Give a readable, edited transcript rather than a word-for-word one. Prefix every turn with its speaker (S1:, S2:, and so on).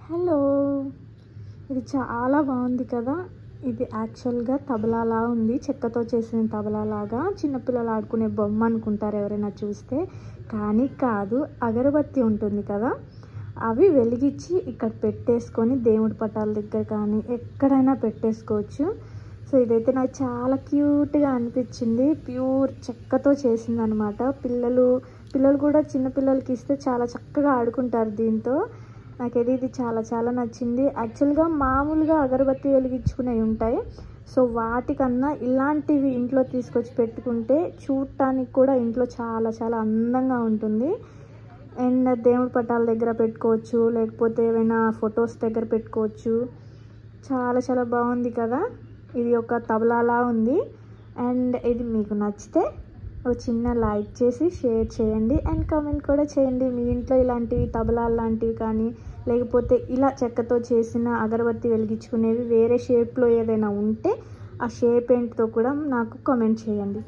S1: Hello, ఇది చాలా బాగుంది కదా. ఇది యాక్చువల్గా తబలాలా ఉంది, చెక్కతో చేసిన తబలాలాగా. చిన్నపిల్లలు ఆడుకునే బొమ్మ అనుకుంటారు ఎవరైనా చూస్తే, కానీ కాదు. అగరబత్తి ఉంటుంది కదా, అవి వెలిగించి ఇక్కడ పెట్టేసుకొని దేవుడి పటాల దగ్గర కానీ ఎక్కడైనా పెట్టేసుకోవచ్చు. సో ఇదైతే నాకు చాలా క్యూట్గా అనిపించింది. ప్యూర్ చెక్కతో చేసిందనమాట. పిల్లలు కూడా చిన్నపిల్లలకి ఇస్తే చాలా చక్కగా ఆడుకుంటారు దీంతో. నాకైతే ఇది చాలా చాలా నచ్చింది. యాక్చువల్గా మామూలుగా అగరబత్తి వెలిగించుకునేవి ఉంటాయి, సో వాటికన్నా ఇలాంటివి ఇంట్లో తీసుకొచ్చి పెట్టుకుంటే చూడటానికి కూడా ఇంట్లో చాలా చాలా అందంగా ఉంటుంది. అండ్ దేవుడి పటాల దగ్గర పెట్టుకోవచ్చు, లేకపోతే ఏమైనా ఫొటోస్ దగ్గర పెట్టుకోవచ్చు. చాలా చాలా బాగుంది కదా. ఇది ఒక తబలాలా ఉంది. అండ్ ఇది మీకు నచ్చితే ఒక చిన్న లైక్ చేసి షేర్ చేయండి అండ్ కామెంట్ కూడా చేయండి. మీ ఇంట్లో ఇలాంటివి తబలాలు లాంటివి కానీ, లేకపోతే ఇలా చెక్కతో చేసిన అగరబత్తి వెలిగించుకునేవి వేరే షేప్లో ఏదైనా ఉంటే ఆ షేప్ ఏంటితో కూడా నాకు కామెంట్ చేయండి.